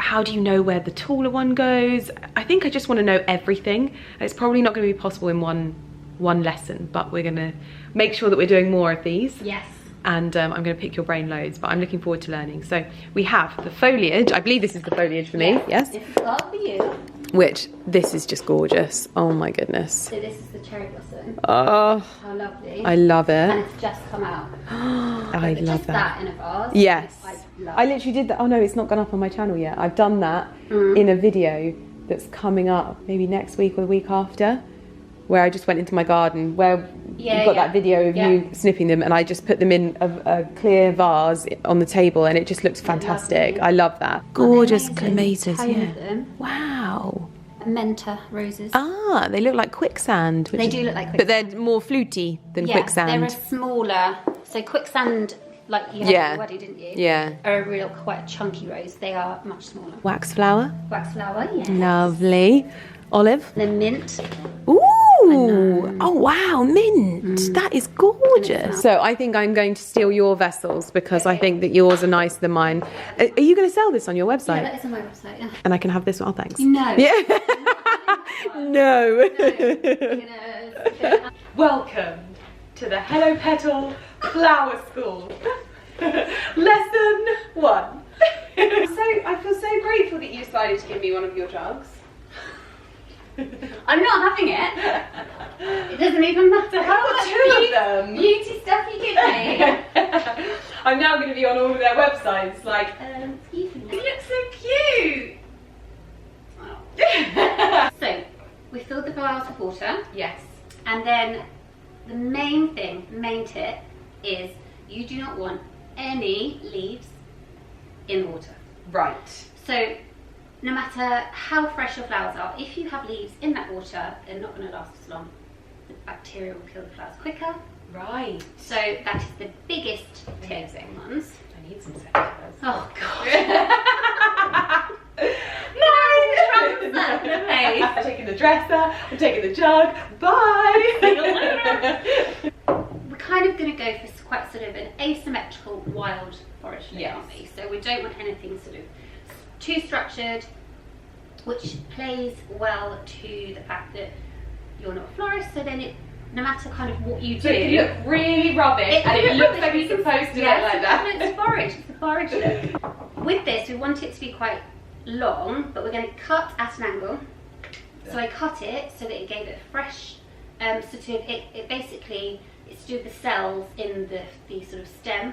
how do you know where the taller one goes? I think I just want to know everything. It's probably not going to be possible in one lesson, but we're going to make sure that we're doing more of these.
Yes.
And I'm going to pick your brain loads, but I'm looking forward to learning. So we have the foliage. I believe this is the foliage for me. Yes.
This is all for you.
Which, this is just gorgeous. Oh my goodness.
So this is the cherry blossom.
Oh,
How lovely.
I love
And
it.
it's just come out.
I
But
love
just
that.
in a vase.
Yes.
love
I literally did that. Oh no, it's not gone up on my channel yet. I've done that in a video that's coming up maybe next week or the week after, where I just went into my garden, where you've got that video of you snipping them, and I just put them in a clear vase on the table, and it just looks fantastic. I love that. Gorgeous clematis, yeah. Wow.
Menta roses.
Ah, they look like quicksand.
They do look like
quicksand. But they're more fluty than quicksand.
They're a smaller. So quicksand, like you had already, didn't you?
Yeah.
Are a real quite chunky rose. They are much smaller.
Wax flower.
Wax flower, yes.
Lovely. Olive.
The mint.
Ooh. Oh wow, mint. That is gorgeous. So I think I'm going to steal your vessels because I think that yours are nicer than mine. Are you going to sell this on your website?
Yeah, that is on my website. Yeah.
And I can have this one? Oh, thanks.
No.
Yeah. No.
No.
Welcome to the Hello Petal Flower School. Lesson 1. I feel so grateful that you decided to give me one of your jugs.
I'm not having it. It doesn't even matter how much
two of them.
beauty stuff you give me.
I'm now going to be on all of their websites. Like,
Excuse me.
you look so cute.
So, we filled the vials with water.
Yes.
And then the main thing, the main tip is you do not want any leaves in the water.
Right.
So no matter how fresh your flowers are, if you have leaves in that water, they're not going to last as long. The bacteria will kill the flowers quicker.
Right.
So that is the biggest tip ones.
I need some secateurs.
Oh god.
No! I'm taking the dresser, I'm taking the jug, bye!
We're kind of going to go for quite sort of an asymmetrical wild forest look, aren't we? So we don't want anything sort of too structured, which plays well to the fact that you're not a florist, so then it, no matter kind of what you do,
it can look really rubbish, and it looks like it's supposed to look like that.
It's forage, it's a forage look. With this, we want it to be quite long, but we're going to cut at an angle. So I cut it so that it gave it a fresh, sort of, it basically, it's to do with the cells in the sort of stem,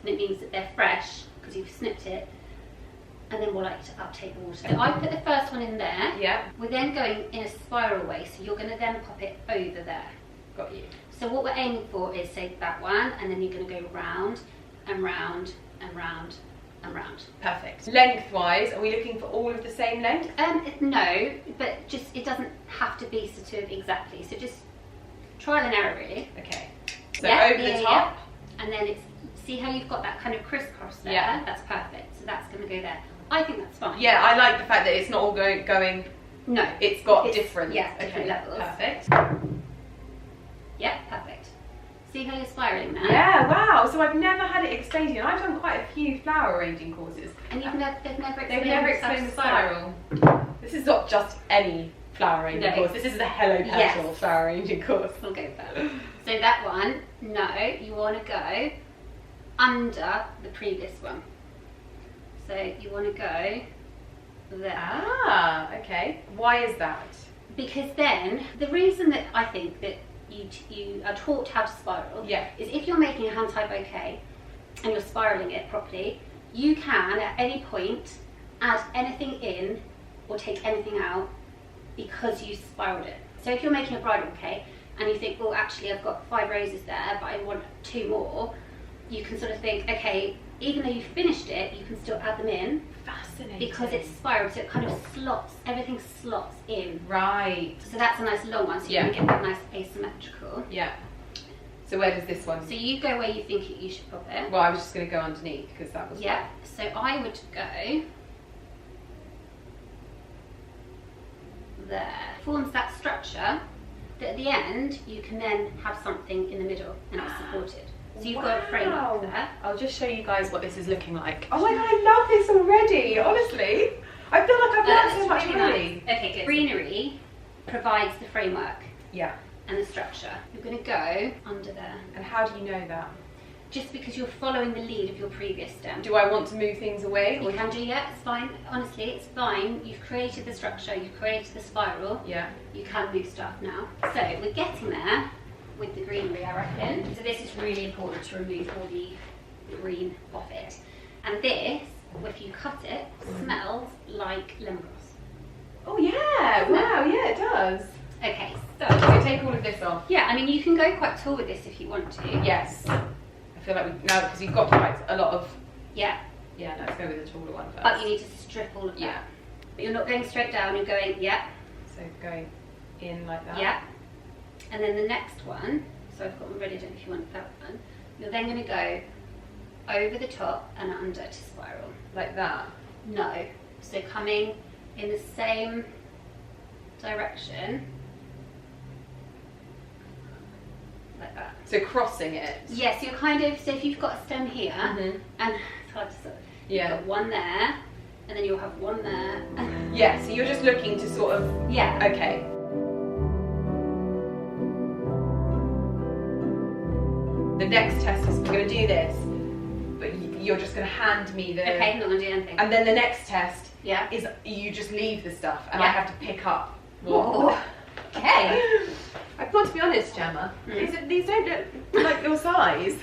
and it means that they're fresh, because you've snipped it. And then we'll like to uptake the water. So I put the first one in there.
Yeah.
We're then going in a spiral way, so you're going to then pop it over there.
Got you.
So what we're aiming for is, say, that one, and then you're going to go round and round and round and round.
Perfect. Lengthwise, are we looking for all of the same length?
No, but just it doesn't have to be sort of exactly. So just trial and error, really.
Okay. So over the top.
Yeah. And then it's, see how you've got that kind of crisscross there?
Yeah.
That's perfect. So that's going to go there. I think that's fine.
Yeah, I like the fact that it's not all going.
No.
It's got different.
Yeah, different levels.
Perfect.
Yeah, perfect. See how you're spiraling now?
Yeah, wow. So I've never had it explained to you. And I've done quite a few flower arranging courses.
And they've never
They've never explained the spiral. This is not just any flower arranging course. This is the Hello Petal flower arranging course.
We'll go with that. So that one, no, you want to go under the previous one. So you want to go there.
Ah, okay. Why is that?
Because then, the reason that I think that you are taught how to spiral is if you're making a hand-tied bouquet and you're spiraling it properly, you can at any point add anything in or take anything out because you spiraled it. So if you're making a bridal bouquet and you think, well, actually I've got 5 roses there, but I want 2 more, you can sort of think, okay, even though you've finished it, you can still add them in.
Fascinating.
Because it's spiraled, so it kind of slots, everything slots in.
Right.
So that's a nice long one, so you can get that nice asymmetrical.
Yeah. So where does this one?
So you go where you think you should pop it.
Well, I was just going to go underneath because that was
fun. So I would go there. Forms that structure that at the end you can then have something in the middle and it's supported. So you've got a framework there.
I'll just show you guys what this is looking like. Oh my god, I love this already, honestly. I feel like I've learned so much already.
Nice. Okay, good. Greenery provides the framework.
Yeah.
And the structure. You're going to go under there.
And how do you know that?
Just because you're following the lead of your previous stem.
Do I want to move things away?
You can do, yeah, it's fine. Honestly, it's fine. You've created the structure, you've created the spiral.
Yeah.
You can move stuff now. So we're getting there with the greenery, I reckon. So this is really important to remove all the green off it. And this, if you cut it, smells like lemongrass.
Oh yeah, wow, yeah, it does.
Okay,
so take all of this off.
Yeah, I mean you can go quite tall with this if you want to.
Yes. I feel like now because you've got quite a lot of.
Yeah.
Yeah, let's go with the taller one first.
But you need to strip all of that.
Yeah.
But you're not going straight down, you're going,
So going in like that.
Yeah. And then the next one, so I've got them ready, I don't know if you want that one. You're then going to go over the top and under to spiral.
Like that?
No. So coming in the same direction. Like that.
So crossing it?
Yes, you're kind of, so if you've got a stem here, and it's hard to sort of, you've got one there, and then you'll have one there.
Yeah, so you're just looking to sort of, okay. The next test is, we're going to do this, but you're just going to hand me the...
Okay, I'm not going to do anything.
And then the next test is you just leave the stuff, and I have to pick up what...
Okay.
I've got to be honest, Gemma, these don't look like your size.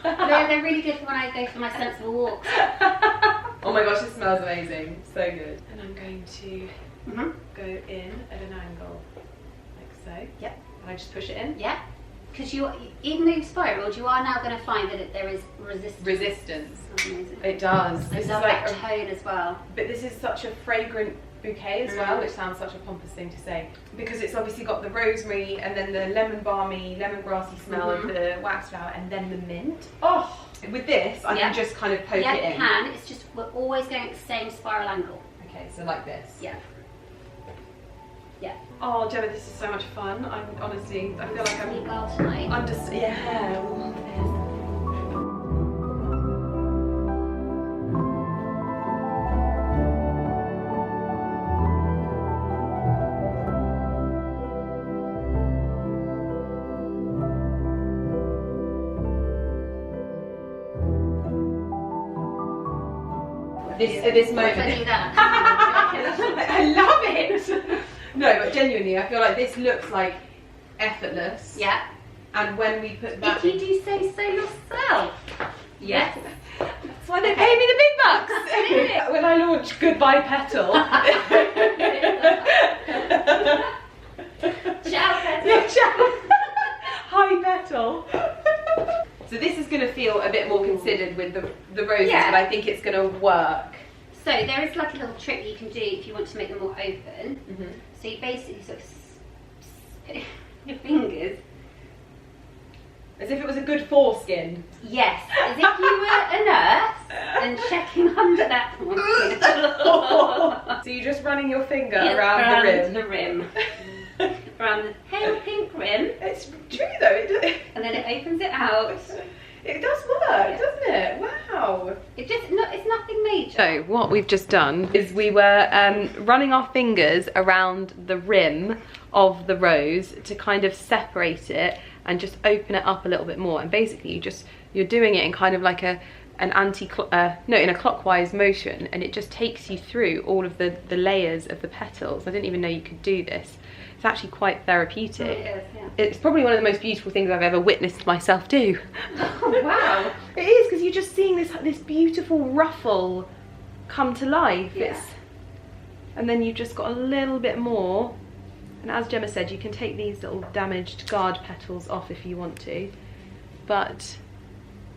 They're really good for when I go for my sensible walks.
Oh my gosh, it smells amazing. So good. And I'm going to go in at an angle, like so.
Yep.
And I just push it in?
Yeah. Because even though you've spiraled, you are now going to find that there is resistance.
Resistance.
That's amazing.
It does.
It
This
does
is like
that tone as well.
But this is such a fragrant bouquet as well, which sounds such a pompous thing to say, because it's obviously got the rosemary and then the lemon balmy, lemongrassy smell of the wax flower and then the mint. Oh, with this I can just kind of poke it in.
Yeah, you can. It's just we're always going at the same spiral angle.
Okay, so like this.
Yeah. Yeah.
Oh, Gemma, this is so much fun. I'm honestly, I feel like I'm.
Sleep well tonight.
I'm just At this moment.
I do that.
I love it. No, but genuinely, I feel like this looks like effortless.
Yeah.
And when we put that,
if you do say so yourself.
Yes. That's why they pay me the big bucks. When I launch Goodbye Petal.
Ciao, Petal.
Yeah, ciao. Hi, Petal. So this is going to feel a bit more considered with the roses,
Yeah.
but I think it's going to work.
So there is like a little trick you can do if you want to make them more open.
Mhm.
So you basically sort of put your fingers.
As if it was a good foreskin.
Yes, as if you were a nurse and checking under that one.
So you're just running your finger
Yes,
around the rim.
Around the pale pink rim,
It's true though,
and then it opens it out.
it does work, doesn't it? Wow.
It's nothing major.
So what we've just done is we were running our fingers around the rim of the rose to kind of separate it and just open it up a little bit more. And basically you're doing it in kind of like in a clockwise motion, and it just takes you through all of the layers of the petals. I didn't even know you could do this. It's actually quite therapeutic.
It is, yeah.
It's probably one of the most beautiful things I've ever witnessed myself do.
Oh, wow.
It is, because you're just seeing this beautiful ruffle come to life.
Yeah.
And then you've just got a little bit more. And as Gemma said, you can take these little damaged guard petals off if you want to. But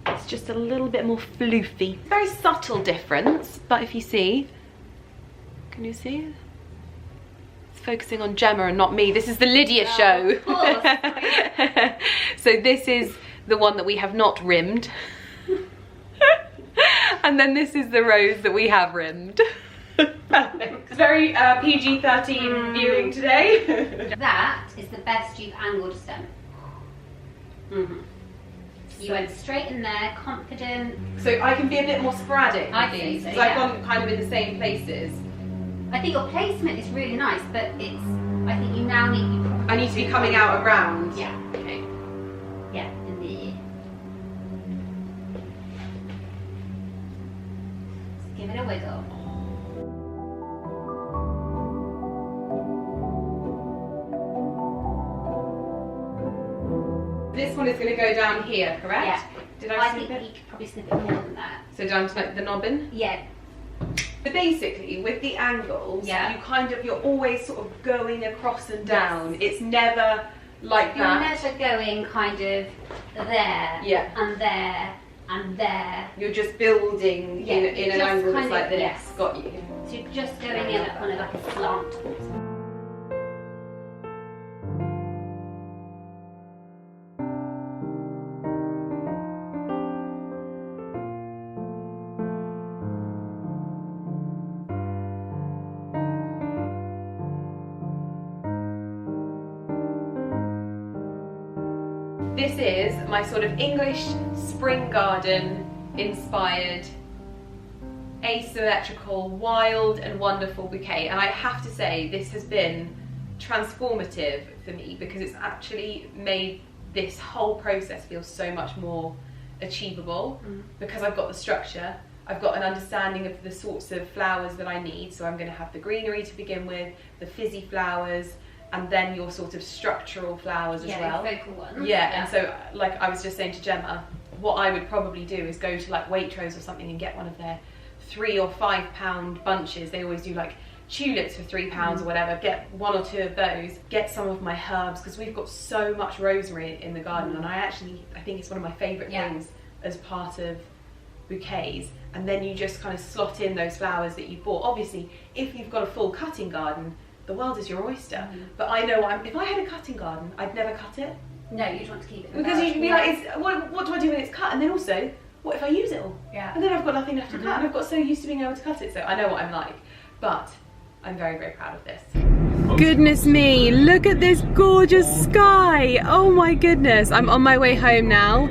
it's just a little bit more floofy. Very subtle difference, but if you see, can you see? It's focusing on Gemma and not me. This is the Lydia show.
Of course.
So this is the one that we have not rimmed. And then this is the rose that we have rimmed. It's very PG-13 viewing today.
That is the best you've angled a stem. You went straight in there, confident.
So I can be a bit more sporadic
I
with
think
these,
so,
because I've
yeah.
gone kind of in the same places.
I think your placement is really nice, but I think you now need to be
I need to be coming out around.
Yeah.
Okay.
Yeah, in the... Just give it a wiggle.
This one is going to go down here, correct?
Yeah.
Did
I
I
think
snip it?
you could probably snip it more than that.
So down to like the nobbin?
Yeah.
But basically, with the angles,
Yeah.
you're always sort of going across and down. It's never like
You're
that.
never going kind of there,
Yeah.
and there, and there.
You're just building
Yeah,
in an
just
angle
kind
that's like
of-
this.
yes.
Got you.
So you're just going in on like a slant.
This is my sort of English spring garden inspired, asymmetrical, wild and wonderful bouquet. And I have to say, this has been transformative for me, because it's actually made this whole process feel so much more achievable, because I've got the structure, I've got an understanding of the sorts of flowers that I need. So I'm going to have the greenery to begin with, the fizzy flowers, and then your sort of structural flowers as well.
Yeah, focal ones.
Yeah, and so like I was just saying to Gemma, what I would probably do is go to like Waitrose or something and get one of their £3 or £5 bunches. They always do like tulips for £3 or whatever. Get 1 or 2 of those. Get some of my herbs, because we've got so much rosemary in the garden, and I think it's one of my favourite things as part of bouquets. And then you just kind of slot in those flowers that you bought. Obviously, if you've got a full cutting garden, the world is your oyster. But I know if I had a cutting garden, I'd never cut it.
No, you'd want to keep it in the
Because you'd be
garden.
like, what do I do when it's cut? And then also, what if I use it all?
Yeah.
And then I've got nothing left to cut, and I've got so used to being able to cut it, so I know what I'm like. But I'm very, very proud of this. Goodness me, look at this gorgeous sky. Oh my goodness. I'm on my way home now,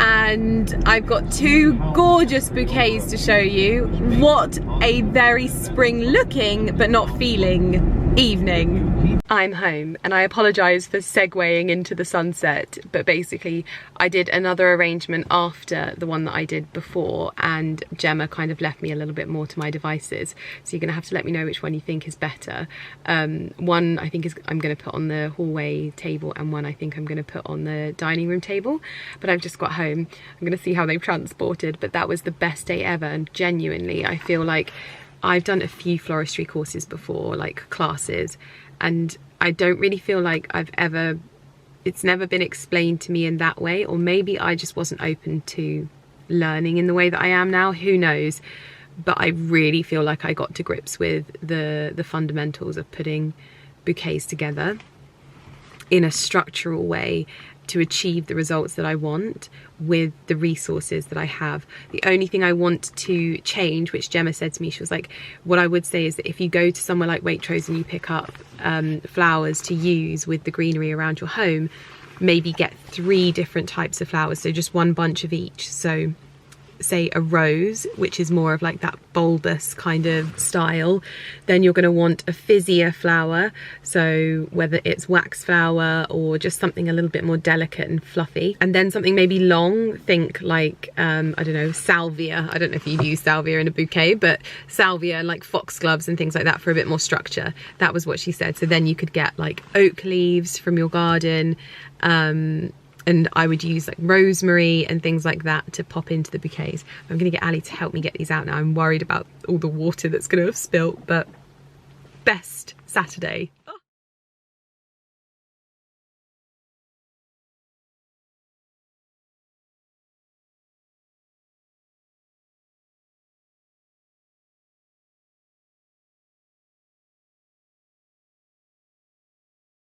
and I've got 2 gorgeous bouquets to show you. What a very spring looking but not feeling evening. I'm home, and I apologise for segueing into the sunset, but basically I did another arrangement after the one that I did before, and Gemma kind of left me a little bit more to my devices, so you're going to have to let me know which one you think is better. One I think I'm going to put on the hallway table, and one I think I'm going to put on the dining room table, but I've just got home. I'm going to see how they've transported, but that was the best day ever, and genuinely I feel like I've done a few floristry courses before, like classes, and I don't really feel like
it's never been explained to me in that way, or maybe I just wasn't open to learning in the way that I am now, who knows. But I really feel like I got to grips with the fundamentals of putting bouquets together in a structural way to achieve the results that I want with the resources that I have. The only thing I want to change, which Gemma said to me, she was like, what I would say is that if you go to somewhere like Waitrose and you pick up flowers to use with the greenery around your home, maybe get 3 different types of flowers, so just 1 bunch of each. So say a rose, which is more of like that bulbous kind of style, then you're going to want a fizzier flower, so whether it's wax flower or just something a little bit more delicate and fluffy, and then something maybe long, think like I don't know, salvia. I don't know if you'd use salvia in a bouquet, but salvia and like foxgloves and things like that for a bit more structure. That was what she said. So then you could get like oak leaves from your garden, and I would use like rosemary and things like that to pop into the bouquets. I'm going to get Ali to help me get these out now. I'm worried about all the water that's going to have spilt, but best Saturday